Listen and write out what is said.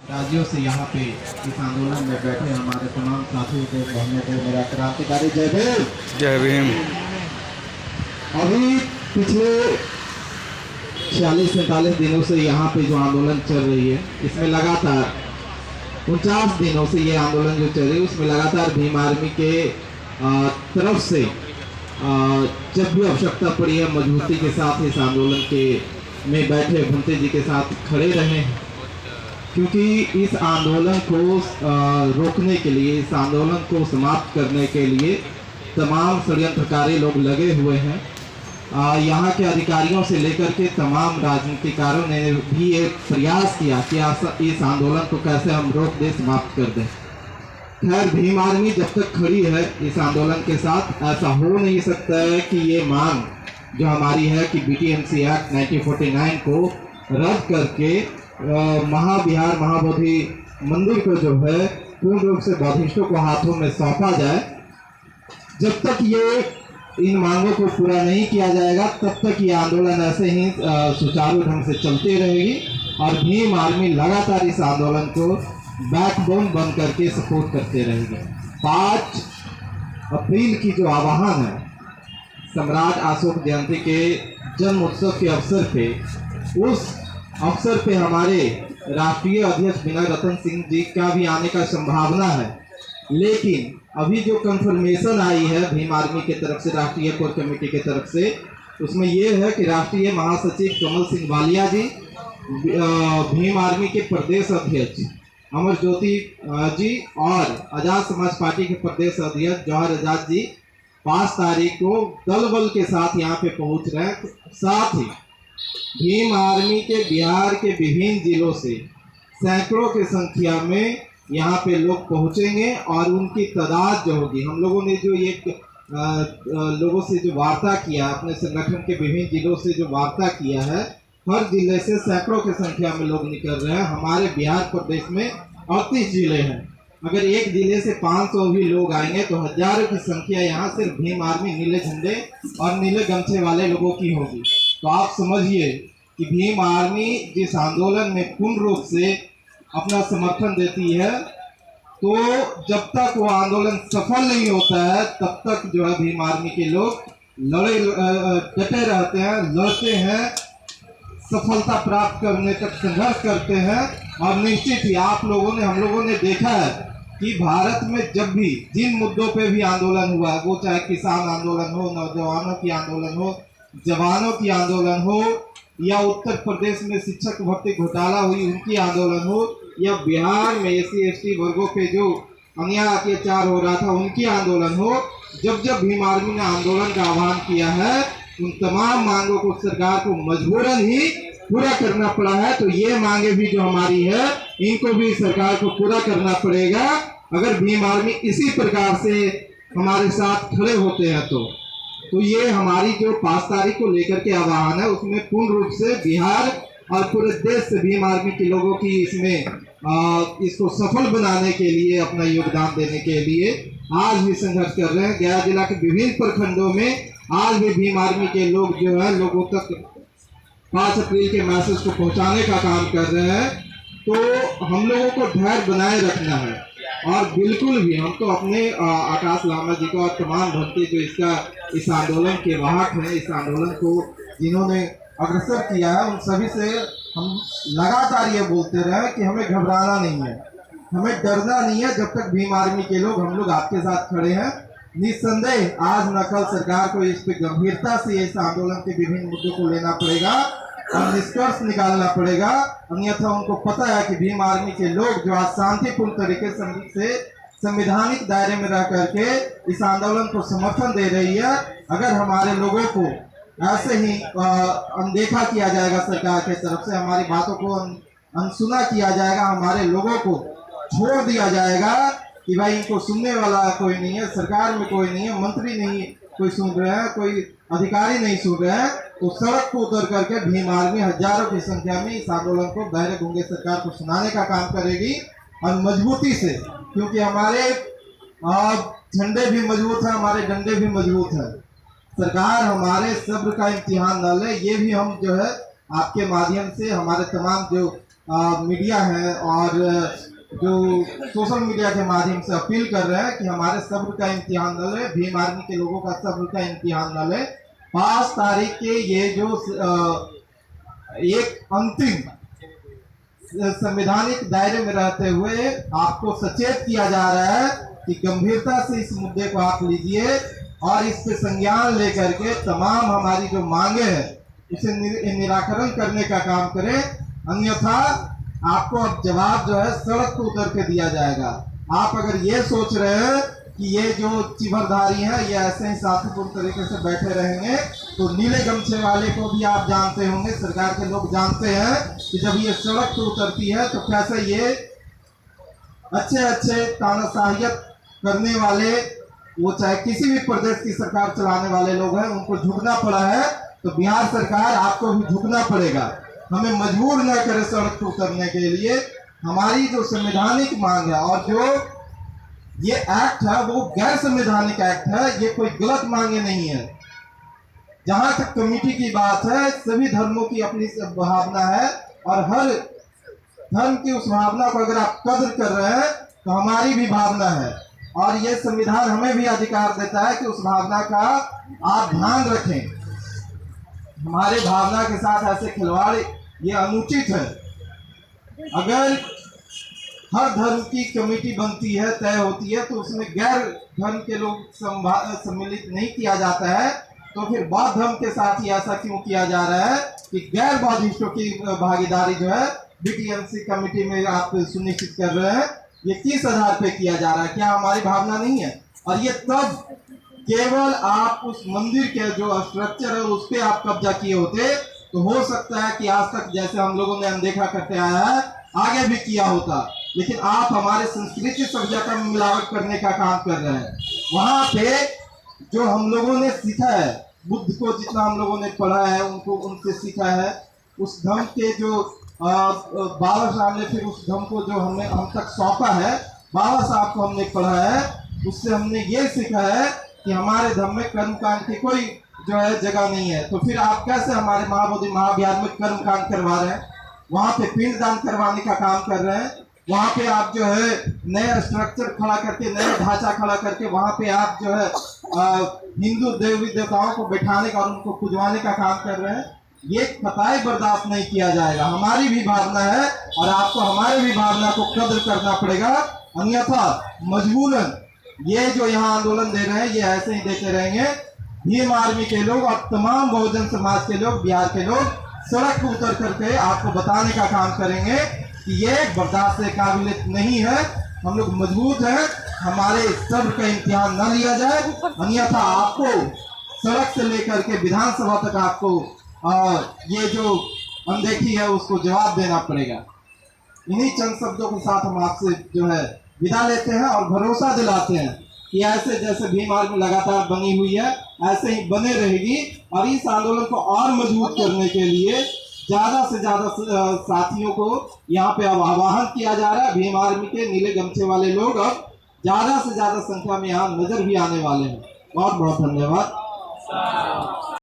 राज्यों से यहाँ पे इस आंदोलन में बैठे हमारे तमाम साथियों को बहनों को मेरा क्रांतिकारी जय भीम। जय भीम। अभी पिछले 46-47 दिनों से यहाँ पे जो आंदोलन चल रही है, इसमें लगातार 49 दिनों से ये आंदोलन जो चल रही है उसमें लगातार भीम आर्मी के तरफ से जब भी आवश्यकता पड़ी है मजबूती के साथ इस आंदोलन के में बैठे भंते जी के साथ खड़े रहे हैं, क्योंकि इस आंदोलन को रोकने के लिए, इस आंदोलन को समाप्त करने के लिए तमाम षड्यंत्रकारी लोग लगे हुए हैं। यहाँ के अधिकारियों से लेकर के तमाम राजनीतिकारों ने भी एक प्रयास किया कि इस आंदोलन को कैसे हम रोक दें, समाप्त कर दें। खैर, भीम आर्मी जब तक खड़ी है इस आंदोलन के साथ, ऐसा हो नहीं सकता है कि ये मांग जो हमारी है कि BTMC एक्ट 1949 को रद्द करके महाविहार महाबोधि मंदिर को जो है पूर्ण रूप से बौद्धिस्टों को हाथों में सौंपा जाए। जब तक ये इन मांगों को पूरा नहीं किया जाएगा तब तक ये आंदोलन ऐसे ही सुचारू ढंग से चलती रहेगी और भीम आर्मी लगातार इस आंदोलन को बैकबोन बन करके सपोर्ट करते रहेंगे। 5 अप्रैल की जो आह्वान है सम्राट अशोक जयंती के जन्म उत्सव के अवसर पे, उस अवसर पे हमारे राष्ट्रीय अध्यक्ष विनय रतन सिंह जी का भी आने का संभावना है, लेकिन अभी जो कंफर्मेशन आई है भीम आर्मी के तरफ से, राष्ट्रीय कोर कमेटी के तरफ से, उसमें यह है कि राष्ट्रीय महासचिव कमल सिंह वालिया जी, भीम आर्मी के प्रदेश अध्यक्ष अमर ज्योति जी और आजाद समाज पार्टी के प्रदेश अध्यक्ष जौहर आजाद जी 5 तारीख को दल बल के साथ यहाँ पे पहुँच रहे हैं। साथ ही भीम आर्मी के बिहार के विभिन्न जिलों से सैकड़ों की संख्या में यहाँ पे लोग पहुँचेंगे और उनकी तादाद जो होगी, हम लोगों ने जो एक लोगों से जो वार्ता किया, अपने संगठन के विभिन्न जिलों से जो वार्ता किया है, हर जिले से सैकड़ों की संख्या में लोग निकल रहे हैं। हमारे बिहार प्रदेश में 38 जिले हैं। अगर एक जिले से 500 भी लोग आएंगे तो हजारों की संख्या यहाँ सिर्फ भीम आर्मी नीले झंडे और नीले गमछे वाले लोगों की होगी। तो आप समझिए कि भीम आर्मी जिस आंदोलन में पूर्ण रूप से अपना समर्थन देती है, तो जब तक वो आंदोलन सफल नहीं होता है तब तक जो है भीम आर्मी के लोग डटे रहते हैं, लड़ते हैं, सफलता प्राप्त करने तक संघर्ष करते हैं। और निश्चित ही आप लोगों ने, हम लोगों ने देखा है कि भारत में जब भी जिन मुद्दों पे भी आंदोलन हुआ है, वो चाहे किसान आंदोलन हो, नौजवानों की आंदोलन हो, जवानों की आंदोलन हो, या उत्तर प्रदेश में शिक्षक भर्ती घोटाला हुई उनकी आंदोलन हो, या बिहार में SC/ST वर्गों पे जो अन्याय अत्याचार हो रहा था उनकी आंदोलन हो, जब जब भीम आर्मी ने आंदोलन का आह्वान किया है उन तमाम मांगों को सरकार को मजबूरन ही पूरा करना पड़ा है। तो ये मांगे भी जो हमारी है इनको भी सरकार को पूरा करना पड़ेगा। अगर भीम आर्मी इसी प्रकार से हमारे साथ खड़े होते हैं तो ये हमारी जो 5 तारीख को लेकर के आह्वान है उसमें पूर्ण रूप से बिहार और पूरे देश से भीम आर्मी के लोगों की इसमें इसको सफल बनाने के लिए, अपना योगदान देने के लिए आज भी संघर्ष कर रहे हैं। गया जिला के विभिन्न प्रखंडों में आज भी भीम आर्मी के लोग जो है लोगों तक 5 अप्रैल के मैसेज को पहुंचाने का काम कर रहे हैं। तो हम लोगों को धैर्य बनाए रखना है और बिल्कुल भी हम तो अपने आकाश लामा जी को और तमाम भक्ति जो इस आंदोलन के वाहक हैं, इस आंदोलन को जिन्होंने अग्रसर किया है, उन सभी से हम लगातार ये बोलते रहे कि हमें घबराना नहीं है, हमें डरना नहीं है। जब तक भीम आर्मी के लोग, हम लोग आपके साथ खड़े हैं। निस्संदेह आज न कल सरकार को इस पे गंभीरता से इस आंदोलन के विभिन्न मुद्दों को लेना पड़ेगा और निष्कर्ष निकालना पड़ेगा। अन्यथा उनको पता है कि भीम आर्मी के लोग जो आज शांतिपूर्ण तरीके से संवैधानिक दायरे में रह करके इस आंदोलन को समर्थन दे रही है, अगर हमारे लोगों को ऐसे ही अनदेखा किया जाएगा, सरकार के तरफ से हमारी बातों को अनसुना किया जाएगा, हमारे लोगों को छोड़ दिया जाएगा कि भाई इनको सुनने वाला कोई नहीं है, सरकार में कोई नहीं है, मंत्री नहीं कोई सुन रहे हैं, कोई अधिकारी नहीं सुन रहे हैं, तो सड़क को उतर करके भीम आर्मी हजारों की संख्या में इस आंदोलन को बहरे गूंगे सरकार को सुनाने का काम करेगी और मजबूती से, क्योंकि हमारे झंडे भी मजबूत हैं, हमारे डंडे भी मजबूत हैं। सरकार हमारे सब्र का इम्तिहान न ले, ये भी हम जो है आपके माध्यम से हमारे तमाम जो मीडिया है और जो सोशल मीडिया के माध्यम से अपील कर रहे हैं कि हमारे सब्र का इम्तिहान न ले, भीम आर्मी के लोगों का सब्र का इम्तिहान न ले। 5 तारीख के ये जो एक अंतिम संवैधानिक दायरे में रहते हुए आपको सचेत किया जा रहा है कि गंभीरता से इस मुद्दे को आप लीजिए और इस पे संज्ञान लेकर के तमाम हमारी जो मांगे हैं उसे निराकरण करने का काम करें, अन्यथा आपको अब जवाब जो है सड़क पर उतर के दिया जाएगा। आप अगर ये सोच रहे हैं कि ये जो चिवरधारी हैं ये ऐसे ही शांतिपूर्ण तरीके से बैठे रहेंगे, तो नीले गमछे वाले को भी आप जानते होंगे, सरकार के लोग जानते हैं कि जब ये सड़क पर उतरती है तो कैसे ये अच्छे तानाशाहियत करने वाले, वो चाहे किसी भी प्रदेश की सरकार चलाने वाले लोग हैं, उनको झुकना पड़ा है। तो बिहार सरकार आपको भी झुकना पड़ेगा, हमें मजबूर न करे सड़क पर उतरने के लिए। हमारी जो संवैधानिक मांग है और जो ये एक्ट है वो गैर संवैधानिक एक्ट है, ये कोई गलत मांगे नहीं है। जहां तक कमेटी की बात है, सभी धर्मों की अपनी भावना है और हर धर्म की उस भावना को अगर आप कदर कर रहे हैं तो हमारी भी भावना है और ये संविधान हमें भी अधिकार देता है कि उस भावना का आप ध्यान रखें। हमारे भावना के साथ ऐसे खिलवाड़ ये अनुचित है। अगर हर धर्म की कमेटी बनती है, तय होती है, तो उसमें गैर धर्म के लोग सम्मिलित नहीं किया जाता है, तो फिर बौद्ध धर्म के साथ ही ऐसा क्यों किया जा रहा है कि गैर बौद्धिस्टों की भागीदारी जो है बीटीएमसी कमेटी में आप सुनिश्चित कर रहे हैं? ये किस आधार पे किया जा रहा है? क्या हमारी भावना नहीं है? और ये तब केवल आप उस मंदिर के जो स्ट्रक्चर है उस पर आप कब्जा किए होते तो हो सकता है कि आज तक जैसे हम लोगों ने अनदेखा करते आया है आगे भी किया होता, लेकिन आप हमारे संस्कृति सभ्यता में मिलावट करने का काम कर रहे हैं। वहां पे जो हम लोगों ने सीखा है, बुद्ध को जितना हम लोगों ने पढ़ा है, उनको उनसे सीखा है, उस धर्म के जो बाबा साहब ने फिर उस धर्म को जो हम तक सौंपा है, बाबा साहब को हमने पढ़ा है, उससे हमने ये सीखा है कि हमारे धर्म में कर्मकांड की कोई जो है जगह नहीं है। तो फिर आप कैसे हमारे महाबोधि महाविहार में कर्मकांड करवा रहे हैं? वहां पे पिंडदान करवाने का काम कर रहे हैं, वहां पे आप जो है नया स्ट्रक्चर खड़ा करके, नया ढांचा खड़ा करके वहां पे आप जो है हिंदू देवी देवताओं को बैठाने का और उनको पूजवाने का काम कर रहे हैं। ये कतई बर्दाश्त नहीं किया जाएगा। हमारी भी भावना है और आपको हमारी भी भावना को कदर करना पड़ेगा, अन्यथा मजबूरन ये जो यहाँ आंदोलन दे रहे हैं ये ऐसे ही देते रहेंगे। भीम आर्मी के लोग और तमाम बहुजन समाज के लोग, बिहार के लोग सड़क पर उतर करके आपको बताने का काम करेंगे कि ये बर्दाश्त से काबिल नहीं है। हम लोग मजबूत हैं, हमारे सब्र का इम्तिहान न लिया जाए, अन्यथा आपको सड़क से लेकर के विधानसभा तक आपको ये जो अनदेखी है उसको जवाब देना पड़ेगा। इन्हीं चंद शब्दों के साथ हम आपसे जो है विदा लेते हैं और भरोसा दिलाते हैं कि ऐसे जैसे भीम आर्मी लगातार बनी हुई है ऐसे ही बने रहेगी और इस आंदोलन को और मजबूत करने के लिए ज्यादा से ज्यादा साथियों को यहाँ पे अब आह्वान किया जा रहा है। भीम आर्मी के नीले गमछे वाले लोग अब ज्यादा से ज्यादा संख्या में यहाँ नजर भी आने वाले हैं। बहुत बहुत धन्यवाद।